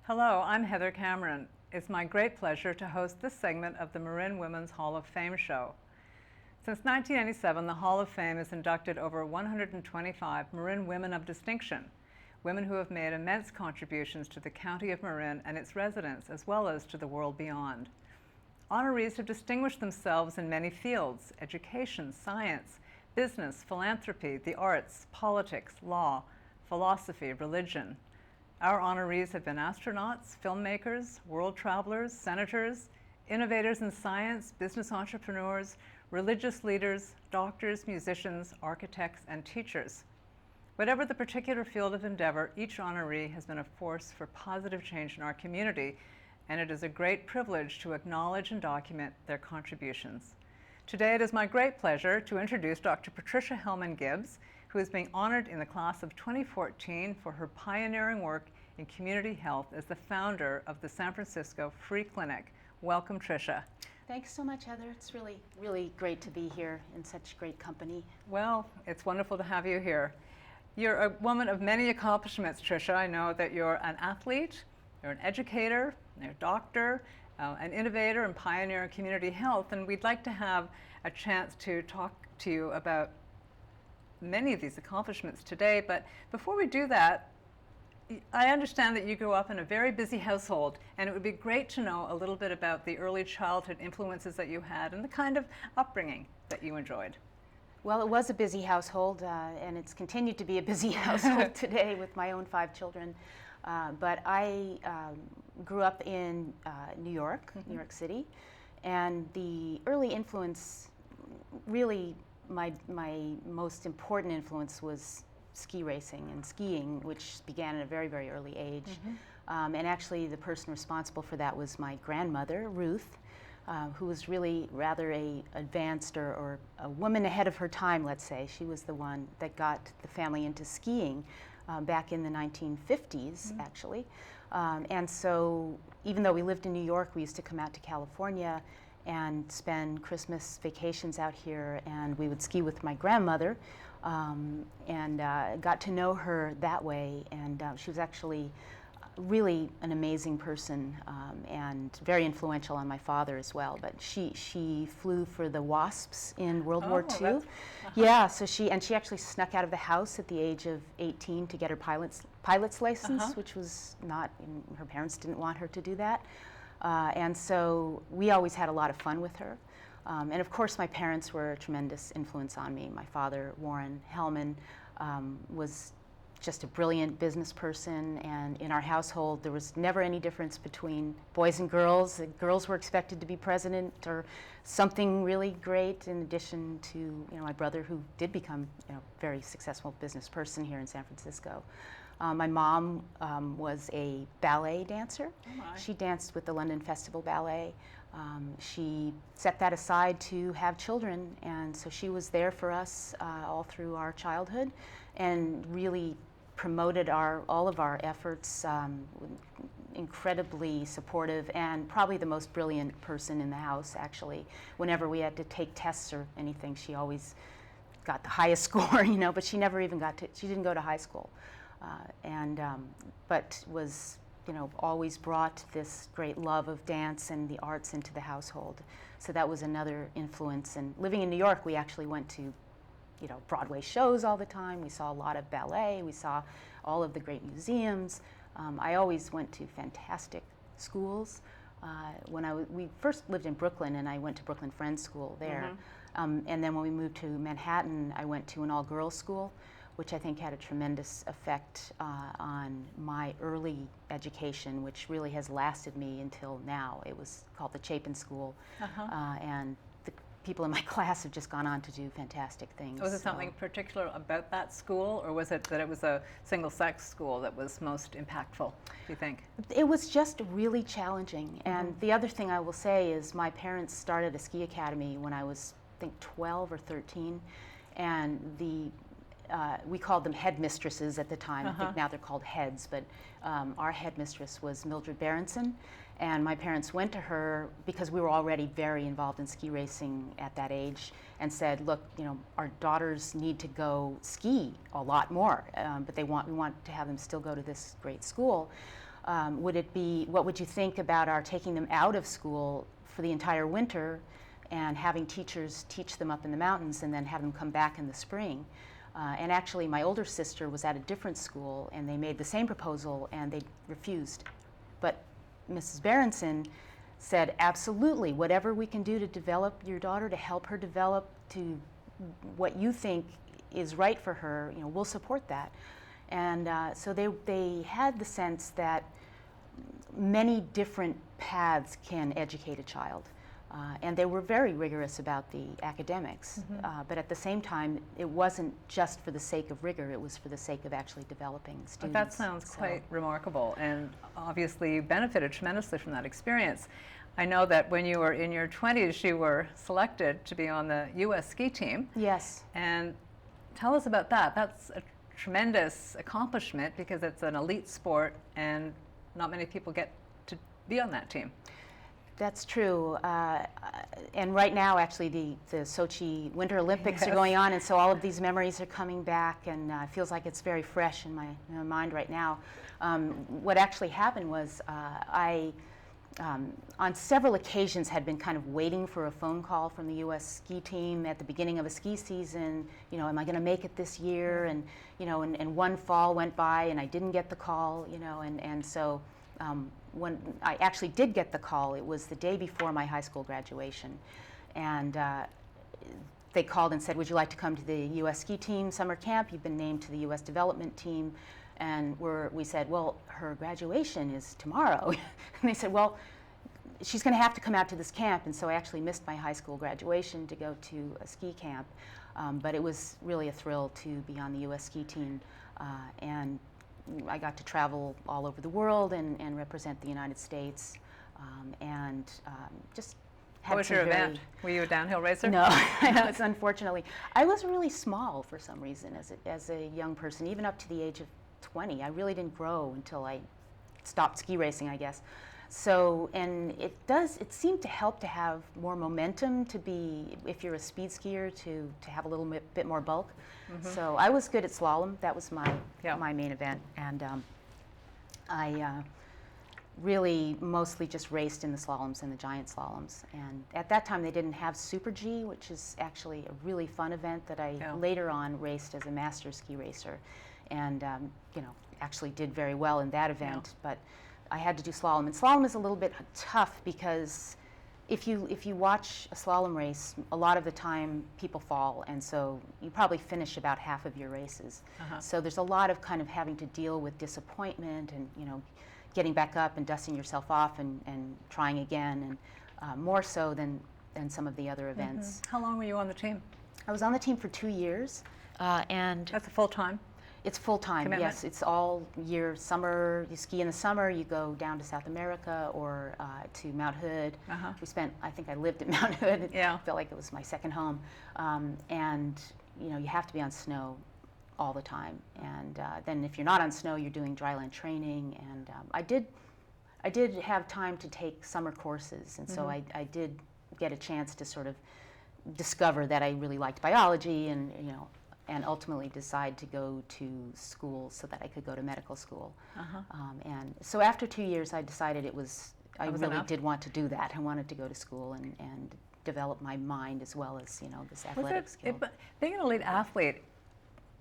Hello, I'm Heather Cameron. It's my great pleasure to host this segment of the Marin Women's Hall of Fame show. Since 1997, the Hall of Fame has inducted over 125 Marin women of distinction, women who have made immense contributions to the county of Marin and its residents, as well as to the world beyond. Honorees have distinguished themselves in many fields: education, science, business, philanthropy, the arts, politics, law, philosophy, religion. Our honorees have been astronauts, filmmakers, world travelers, senators, innovators in science, business entrepreneurs, religious leaders, doctors, musicians, architects, and teachers. Whatever the particular field of endeavor, each honoree has been a force for positive change in our community, and it is a great privilege to acknowledge and document their contributions. Today, it is my great pleasure to introduce Dr. Patricia Gibbs, who is being honored in the class of 2014 for her pioneering work in community health as the founder of the San Francisco Free Clinic. Welcome, Tricia. Thanks so much, Heather. It's really, really great to be here in such great company. Well, it's wonderful to have you here. You're a woman of many accomplishments, Tricia. I know that you're an athlete, you're an educator, you're a doctor, an innovator and pioneer in community health, and we'd like to have a chance to talk to you about many of these accomplishments today. But before we do that, I understand that you grew up in a very busy household, and it would be great to know a little bit about the early childhood influences that you had and the kind of upbringing that you enjoyed. Well, it was a busy household, and it's continued to be a busy household today with my own 5 children. But I grew up in New York, New York City, and the early influence, really my most important influence was ski racing and skiing, which began at a very, very early age. And actually the person responsible for that was my grandmother, Ruth, who was really rather a advanced or a woman ahead of her time, let's say. She was the one that got the family into skiing back in the 1950s, actually. And so even though we lived in New York, we used to come out to California and spend Christmas vacations out here, and we would ski with my grandmother, and got to know her that way. And she was actually really an amazing person, and very influential on my father as well. But she flew for the Wasps in World War II. Yeah, so she actually snuck out of the house at the age of 18 to get her pilot's pilot's license, which was not, her parents didn't want her to do that. And so we always had a lot of fun with her. And of course, my parents were a tremendous influence on me. My father, Warren Hellman, was just a brilliant business person, and in our household there was never any difference between boys and girls. The girls were expected to be president or something really great, in addition to my brother, who did become a very successful business person here in San Francisco. My mom was a ballet dancer. Oh my. She danced with the London Festival Ballet. She set that aside to have children, and so she was there for us all through our childhood, and really promoted all of our efforts. Incredibly supportive, and probably the most brilliant person in the house, actually. Whenever we had to take tests or anything, she always got the highest score, but she never even she didn't go to high school. But was always brought this great love of dance and the arts into the household. So that was another influence. And living in New York, we actually went to Broadway shows all the time. We saw a lot of ballet. We saw all of the great museums. I always went to fantastic schools. We first lived in Brooklyn, and I went to Brooklyn Friends School there. And then when we moved to Manhattan, I went to an all-girls school, which I think had a tremendous effect on my early education, which really has lasted me until now. It was called the Chapin School, and the people in my class have just gone on to do fantastic things. Was it something particular about that school, or was it that it was a single-sex school that was most impactful, do you think? It was just really challenging. And the other thing I will say is my parents started a ski academy when I was, I think, 12 or 13, and we called them headmistresses at the time. I think now they're called heads, but our headmistress was Mildred Berenson, and my parents went to her because we were already very involved in ski racing at that age, and said, look, our daughters need to go ski a lot more, but we want to have them still go to this great school. What would you think about our taking them out of school for the entire winter and having teachers teach them up in the mountains, and then have them come back in the spring? And actually, my older sister was at a different school, and they made the same proposal, and they refused. But Mrs. Berenson said, absolutely, whatever we can do to develop your daughter, to help her develop to what you think is right for her, we'll support that. And so they had the sense that many different paths can educate a child. And they were very rigorous about the academics, but at the same time, it wasn't just for the sake of rigor, it was for the sake of actually developing students. But that sounds quite remarkable, and obviously you benefited tremendously from that experience. I know that when you were in your 20s, you were selected to be on the U.S. ski team. Yes. And tell us about that. That's a tremendous accomplishment, because it's an elite sport, and not many people get to be on that team. That's true, and right now, actually, the Sochi Winter Olympics are going on, and so all of these memories are coming back, and it feels like it's very fresh in my mind right now. What actually happened was I, on several occasions, had been kind of waiting for a phone call from the U.S. ski team at the beginning of a ski season. Am I going to make it this year? And and one fall went by, and I didn't get the call. And so. When I actually did get the call, it was the day before my high school graduation, and they called and said, would you like to come to the U.S. ski team summer camp? You've been named to the U.S. development team. And we said, well, her graduation is tomorrow. And they said, well, she's going to have to come out to this camp. And so I actually missed my high school graduation to go to a ski camp, but it was really a thrill to be on the U.S. ski team, and I got to travel all over the world and represent the United States, and just had What was your event? Were you a downhill racer? No, it's unfortunately. I was really small for some reason as a young person, even up to the age of 20. I really didn't grow until I stopped ski racing, I guess. So, and it seemed to help to have more momentum, to be, if you're a speed skier, to have a little bit more bulk. So I was good at slalom. That was my main event. And I really mostly just raced in the slaloms and the giant slaloms. And at that time, they didn't have Super G, which is actually a really fun event that I later on raced as a master ski racer. And, actually did very well in that event, but I had to do slalom. And slalom is a little bit tough because if you watch a slalom race, a lot of the time people fall, and so you probably finish about half of your races. So there's a lot of kind of having to deal with disappointment and, you know, getting back up and dusting yourself off and trying again, and more so than some of the other events. How long were you on the team? I was on the team for 2 years, and That's a full time? it's full-time, commitment? yes. It's all year. Summer, you ski in the summer, you go down to South America or to Mount Hood. I think I lived at Mount Hood. Yeah. It felt like it was my second home. And, you know, you have to be on snow all the time. And then if you're not on snow, you're doing dryland training. And I did have time to take summer courses. And so I did get a chance to sort of discover that I really liked biology and, you know, and ultimately decide to go to school so that I could go to medical school. And so after 2 years, I decided I really did want to do that. I wanted to go to school and develop my mind as well as, you know, this athletic skill. Being an elite athlete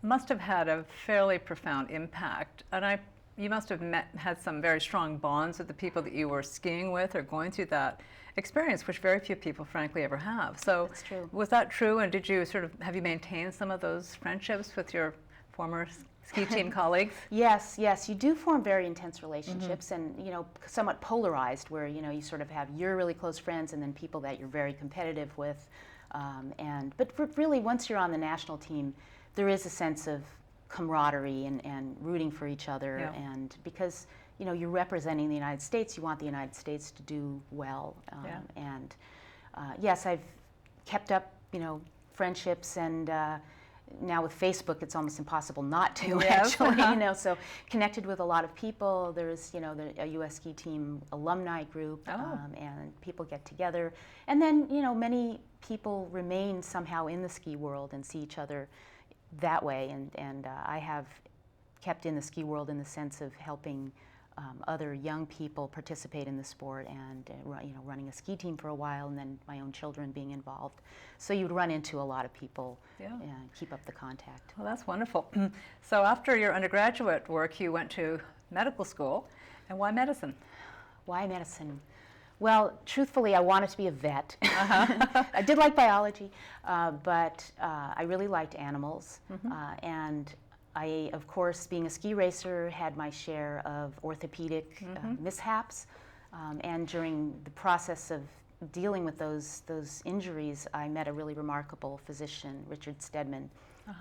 must have had a fairly profound impact, and you must have had some very strong bonds with the people that you were skiing with or going through that experience, which very few people frankly ever have. So That's true. Was that true, and did you have you maintained some of those friendships with your former ski team colleagues? Yes, you do form very intense relationships, and, you know, somewhat polarized, where, you know, you sort of have your really close friends and then people that you're very competitive with. But really, once you're on the national team, there is a sense of camaraderie and rooting for each other, and because, you know, you're representing the United States, you want the United States to do well. And yes, I've kept up, you know, friendships, and now with Facebook, it's almost impossible not to, actually, you know, so connected with a lot of people. There's, you know, a US ski team alumni group, and people get together. And then, you know, many people remain somehow in the ski world and see each other that way. And I have kept in the ski world in the sense of helping other young people participate in the sport, and you know, running a ski team for a while, and then my own children being involved. So you'd run into a lot of people and keep up the contact. Well, that's wonderful. So after your undergraduate work, you went to medical school, and why medicine? Why medicine? Well, truthfully, I wanted to be a vet. I did like biology, but I really liked animals, and I, of course, being a ski racer, had my share of orthopedic mishaps, and during the process of dealing with those injuries, I met a really remarkable physician, Richard Stedman,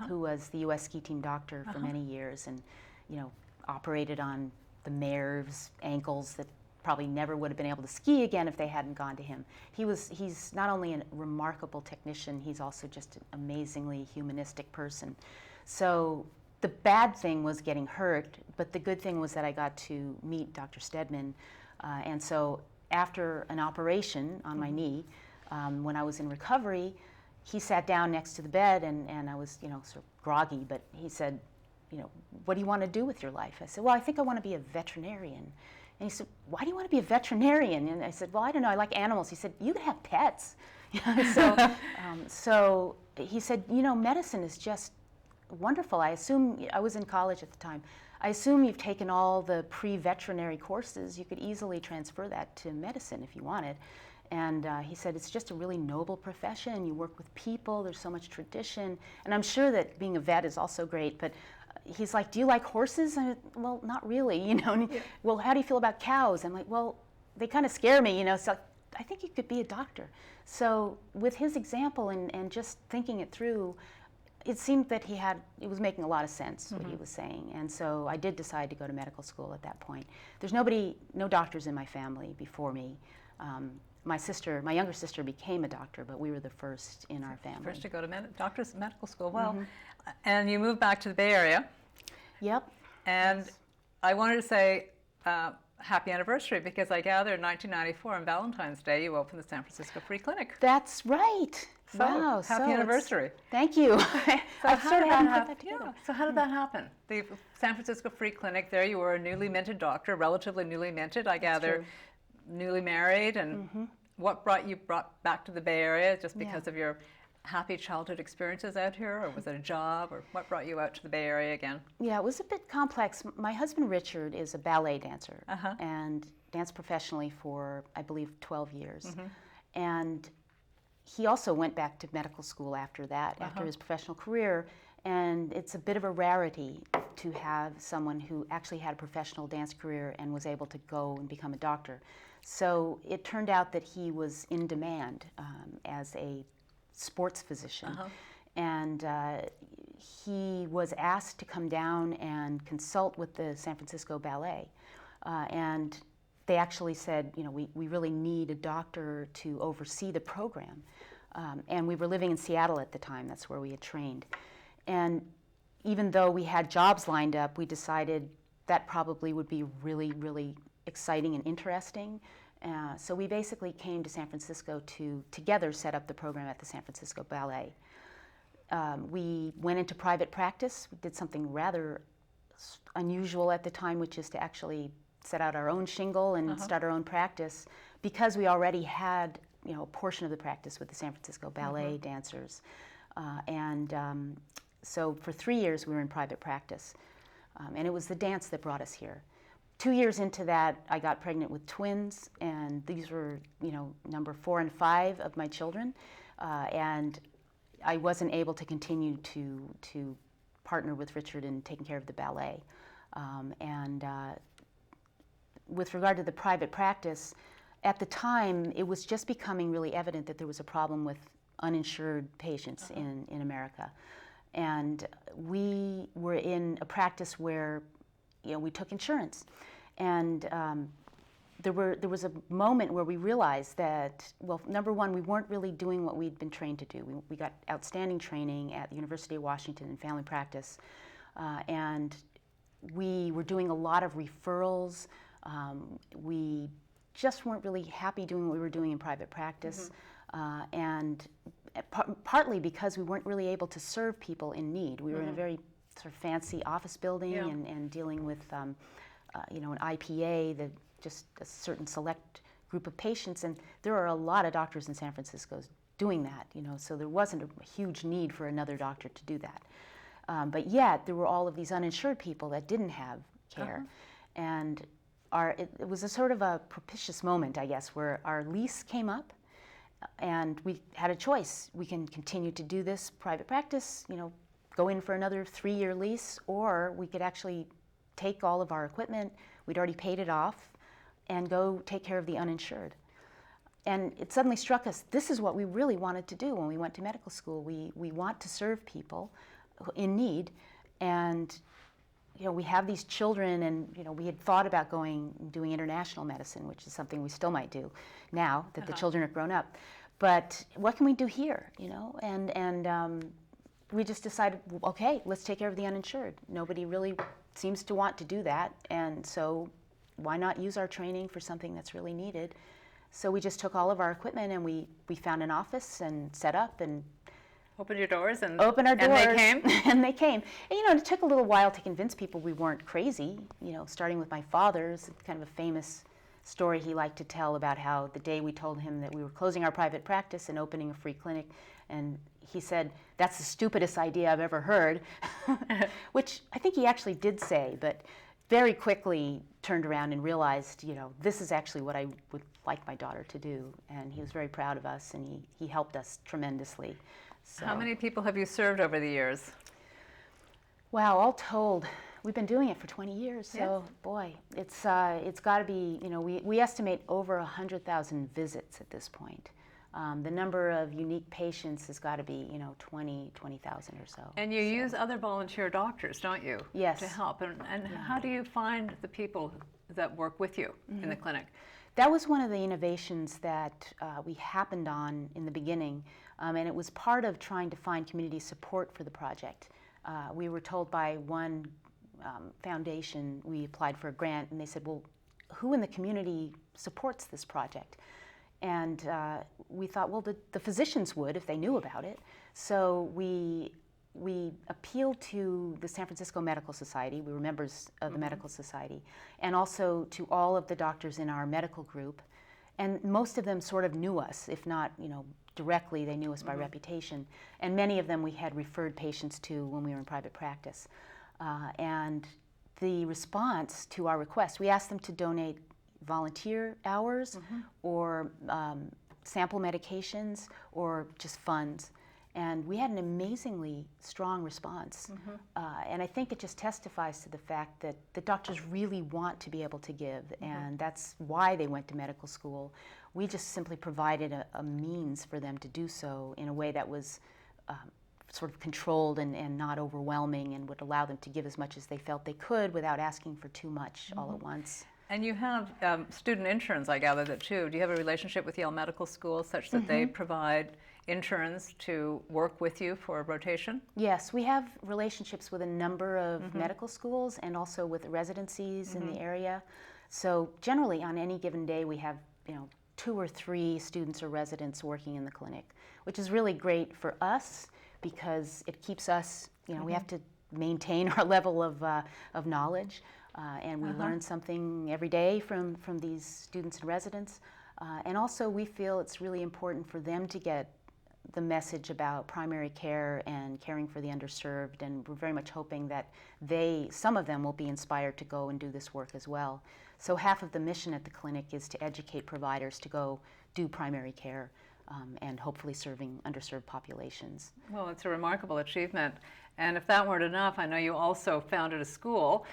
who was the U.S. ski team doctor for many years, and, you know, operated on the mares' ankles that probably never would have been able to ski again if they hadn't gone to him. He's not only a remarkable technician, he's also just an amazingly humanistic person. So the bad thing was getting hurt, but the good thing was that I got to meet Dr. Stedman. And so after an operation on my knee, when I was in recovery, he sat down next to the bed, and I was, you know, sort of groggy, but he said, you know, what do you want to do with your life? I said, well, I think I want to be a veterinarian. And he said, why do you want to be a veterinarian? And I said, well, I don't know, I like animals. He said, you can have pets. So he said, you know, medicine is just wonderful. I assume, I was in college at the time, I assume you've taken all the pre-veterinary courses. You could easily transfer that to medicine if you wanted. And he said, it's just a really noble profession. You work with people, there's so much tradition. And I'm sure that being a vet is also great, but he's like, do you like horses? And well, not really, you know. And well, how do you feel about cows? I'm like, well, they kind of scare me, you know, so I think you could be a doctor. So with his example and just thinking it through, it seemed that it was making a lot of sense, what he was saying. And so I did decide to go to medical school at that point. There's no doctors in my family before me. My younger sister became a doctor, but we were the first in our family. First to go to medical school. Well, and you moved back to the Bay Area. Yep. And I wanted to say happy anniversary, because I gather in 1994 on Valentine's Day you opened the San Francisco Free Clinic. That's right. So, wow. Happy anniversary. Thank you. So how did that happen? The San Francisco Free Clinic, there you were, a newly minted doctor, relatively newly minted, I gather, newly married, and what brought you back to the Bay Area, just because of your happy childhood experiences out here, or was it a job, or what brought you out to the Bay Area again? Yeah, it was a bit complex. My husband Richard is a ballet dancer and danced professionally for, I believe, 12 years. And he also went back to medical school after that, after his professional career. And it's a bit of a rarity to have someone who actually had a professional dance career and was able to go and become a doctor. So it turned out that he was in demand as a sports physician. And he was asked to come down and consult with the San Francisco Ballet. And they actually said, you know, we really need a doctor to oversee the program. And we were living in Seattle at the time. That's where we had trained. And even though we had jobs lined up, we decided that probably would be really, really exciting and interesting. So we basically came to San Francisco to together set up the program at the San Francisco Ballet. We went into private practice. We did something rather unusual at the time, which is to actually set out our own shingle and start our own practice, because we already had, you know, a portion of the practice with the San Francisco Ballet dancers. So for 3 years we were in private practice, and it was the dance that brought us here. 2 years into that, I got pregnant with twins, and these were, you know, number 4 and 5 of my children, and I wasn't able to continue to partner with Richard in taking care of the ballet. With regard to the private practice, at the time it was just becoming really evident that there was a problem with uninsured patients in America. And we were in a practice where, you know, we took insurance. And there was a moment where we realized that, well, number one, we weren't really doing what we'd been trained to do. We got outstanding training at the University of Washington in family practice. And we were doing a lot of referrals. We just weren't really happy doing what we were doing in private practice. And partly because we weren't really able to serve people in need. We were in a very sort of fancy office building and dealing with, you know, an IPA, just a certain select group of patients. And there are a lot of doctors in San Francisco doing that, you know, so there wasn't a huge need for another doctor to do that. But yet there were all of these uninsured people that didn't have care. And it was a sort of a propitious moment, I guess, where our lease came up. And we had a choice. We can continue to do this private practice, you know, go in for another 3-year lease, or we could actually take all of our equipment, we'd already paid it off, and go take care of the uninsured. And it suddenly struck us, this is what we really wanted to do when we went to medical school. We want to serve people in need, and, you know, we have these children, and, you know, we had thought about doing international medicine, which is something we still might do now that the children are grown up. But what can we do here, you know? And we just decided, okay, let's take care of the uninsured. Nobody really seems to want to do that, and so why not use our training for something that's really needed? So we just took all of our equipment, and we found an office and set up and Opened your doors and open our doors. And they came? And they came. And, you know, it took a little while to convince people we weren't crazy, you know, starting with my father's kind of a famous story he liked to tell about how the day we told him that we were closing our private practice and opening a free clinic, and he said, "That's the stupidest idea I've ever heard," which I think he actually did say, but very quickly turned around and realized, you know, this is actually what I would like my daughter to do. And he was very proud of us, and he helped us tremendously. So, how many people have you served over the years? wow, all told, we've been doing it for 20 years. So, boy, it's got to be, you know, we estimate over 100,000 visits at this point. The number of unique patients has got to be, you know, 20,000 or so. And you use other volunteer doctors, don't you? Yes. To help. And how do you find the people that work with you in the clinic? That was one of the innovations that we happened on in the beginning, and it was part of trying to find community support for the project. We were told by one foundation, we applied for a grant, and they said, well, who in the community supports this project? And we thought, well, the physicians would if they knew about it. So we appealed to the San Francisco Medical Society. We were members of the Medical Society, and also to all of the doctors in our medical group. And most of them sort of knew us, if not, you know, directly, they knew us by reputation. And many of them we had referred patients to when we were in private practice. And the response to our request, we asked them to donate volunteer hours or sample medications or just funds. And we had an amazingly strong response. And I think it just testifies to the fact that the doctors really want to be able to give, and that's why they went to medical school. We just simply provided a means for them to do so in a way that was sort of controlled and not overwhelming, and would allow them to give as much as they felt they could without asking for too much all at once. And you have student interns, I gather that too. Do you have a relationship with Yale Medical School such that they provide interns to work with you for a rotation? Yes, we have relationships with a number of medical schools and also with residencies in the area. So generally on any given day we have 2 or 3 students or residents working in the clinic, which is really great for us because it keeps us, we have to maintain our level of knowledge, and we learn something every day from these students and residents. And also we feel it's really important for them to get the message about primary care and caring for the underserved, and we're very much hoping that some of them will be inspired to go and do this work as well. So half of the mission at the clinic is to educate providers to go do primary care and hopefully serving underserved populations. Well, it's a remarkable achievement. And if that weren't enough, I know you also founded a school,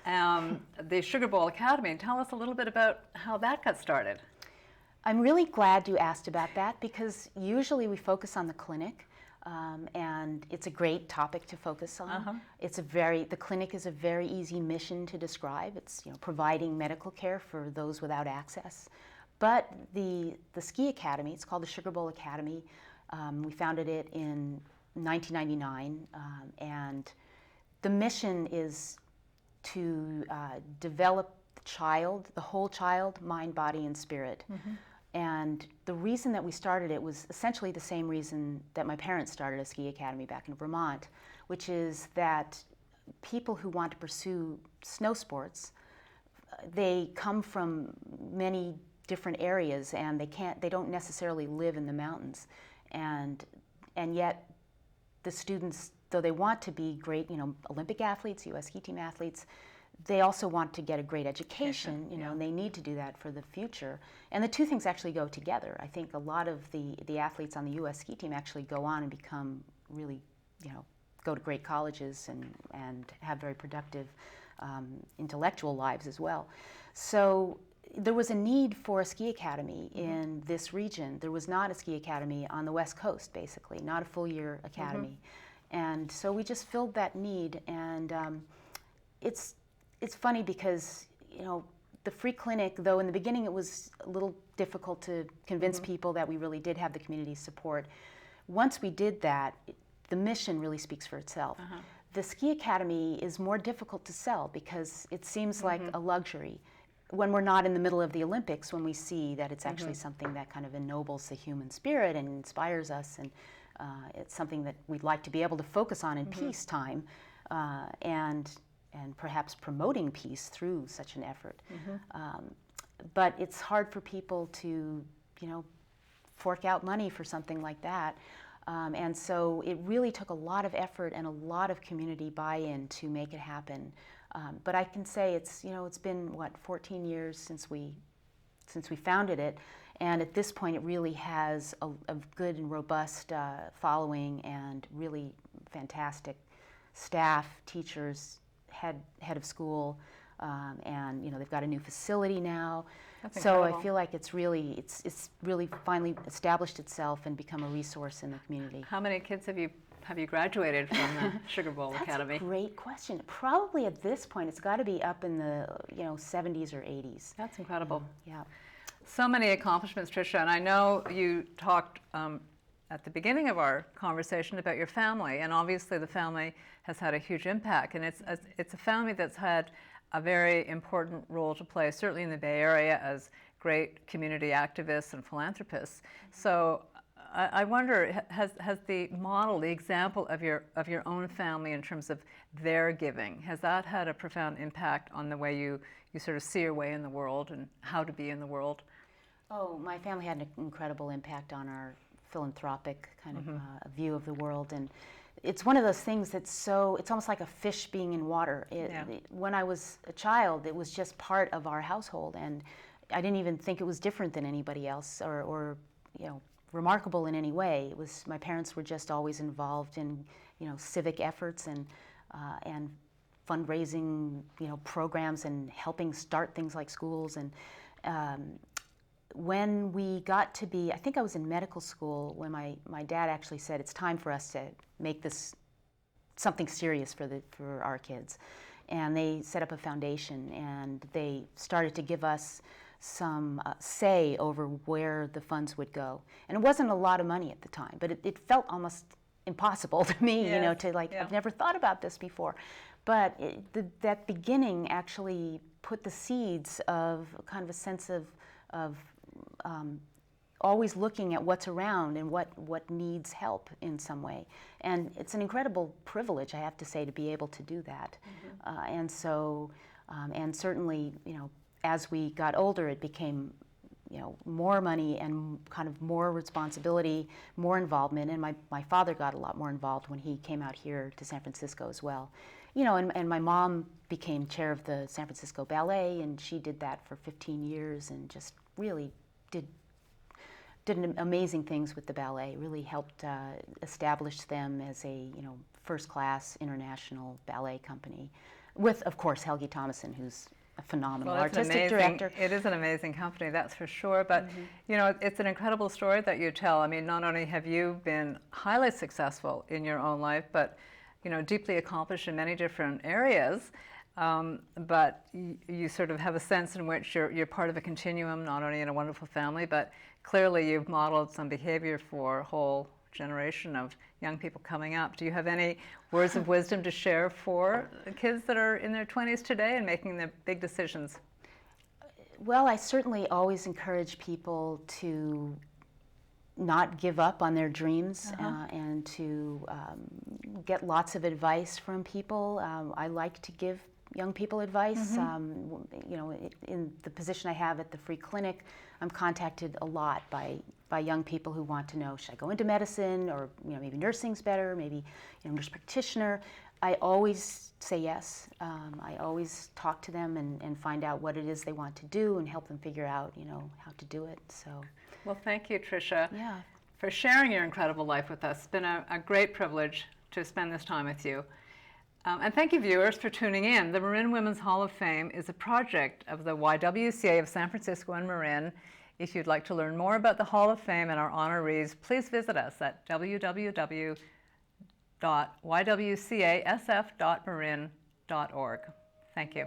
the Sugar Bowl Academy. Tell us a little bit about how that got started. I'm really glad you asked about that because usually we focus on the clinic, and it's a great topic to focus on. The clinic is a very easy mission to describe. It's providing medical care for those without access. But the Ski Academy, it's called the Sugar Bowl Academy. We founded it in 1999, and the mission is to develop the whole child, mind, body, and spirit. And the reason that we started it was essentially the same reason that my parents started a ski academy back in Vermont, which is that people who want to pursue snow sports, they come from many different areas and they don't necessarily live in the mountains. And yet the students, though they want to be great, Olympic athletes, US ski team athletes, they also want to get a great education, and they need to do that for the future. And the two things actually go together. I think a lot of the athletes on the US ski team actually go on and become really, go to great colleges and have very productive intellectual lives as well. So there was a need for a ski academy in this region. There was not a ski academy on the West Coast, basically, not a full-year academy. And so we just filled that need, and it's funny because, the free clinic, though in the beginning it was a little difficult to convince people that we really did have the community support, once we did that, the mission really speaks for itself. The Ski Academy is more difficult to sell because it seems like a luxury. When we're not in the middle of the Olympics, when we see that it's actually something that kind of ennobles the human spirit and inspires us, and it's something that we'd like to be able to focus on in peacetime, and perhaps promoting peace through such an effort. But it's hard for people to, fork out money for something like that. And so it really took a lot of effort and a lot of community buy-in to make it happen. But I can say it's been 14 years since we founded it, and at this point it really has a good and robust following and really fantastic staff, teachers, head of school, and they've got a new facility now. That's so incredible. I feel like it's really finally established itself and become a resource in the community. How many kids have you graduated from the Sugar Bowl Academy? That's a great question. Probably at this point it's got to be up in the 70s or 80s. That's incredible. Yeah. So many accomplishments, Tricia, and I know you talked at the beginning of our conversation about your family, and obviously the family has had a huge impact, and it's a family that's had a very important role to play, certainly in the Bay Area, as great community activists and philanthropists. So I wonder, has the model, the example of your own family in terms of their giving, has that had a profound impact on the way you sort of see your way in the world and how to be in the world? Oh, my family had an incredible impact on our philanthropic kind of view of the world. And it's one of those things that's so, it's almost like a fish being in water. When I was a child, it was just part of our household, and I didn't even think it was different than anybody else or you know, remarkable in any way. It was, my parents were just always involved in, you know, civic efforts and fundraising, you know, programs and helping start things like schools. And when we got to be, I think I was in medical school when my dad actually said, it's time for us to make this something serious for our kids. And they set up a foundation, and they started to give us some say over where the funds would go. And it wasn't a lot of money at the time, but it felt almost impossible to me, you know, to like, I've never thought about this before. But that beginning actually put the seeds of kind of a sense of always looking at what's around and what needs help in some way. And it's an incredible privilege, I have to say, to be able to do that. And so, and certainly, you know, as we got older, it became, you know, more money and kind of more responsibility, more involvement. And my father got a lot more involved when he came out here to San Francisco as well. You know, and my mom became chair of the San Francisco Ballet, and she did that for 15 years and just really did amazing things with the ballet, really helped establish them as a, you know, first-class international ballet company with, of course, Helgi Thomason, who's a phenomenal artistic director. It is an amazing company, that's for sure. But you know, it's an incredible story that you tell. I mean, not only have you been highly successful in your own life, but you know, deeply accomplished in many different areas. But you sort of have a sense in which you're part of a continuum, not only in a wonderful family, but clearly you've modeled some behavior for a whole generation of young people coming up. Do you have any words of wisdom to share for the kids that are in their 20s today and making their big decisions? Well, I certainly always encourage people to not give up on their dreams and to get lots of advice from people. I like to give young people advice. You know, in the position I have at the free clinic, I'm contacted a lot by young people who want to know, should I go into medicine, or you know, maybe nursing's better, maybe, you know, nurse practitioner. I always say yes. I always talk to them and find out what it is they want to do and help them figure out, you know, how to do it. So. Well, thank you, Tricia, for sharing your incredible life with us. It's been a great privilege to spend this time with you. And thank you, viewers, for tuning in. The Marin Women's Hall of Fame is a project of the YWCA of San Francisco and Marin. If you'd like to learn more about the Hall of Fame and our honorees, please visit us at www.ywcasf.marin.org. Thank you.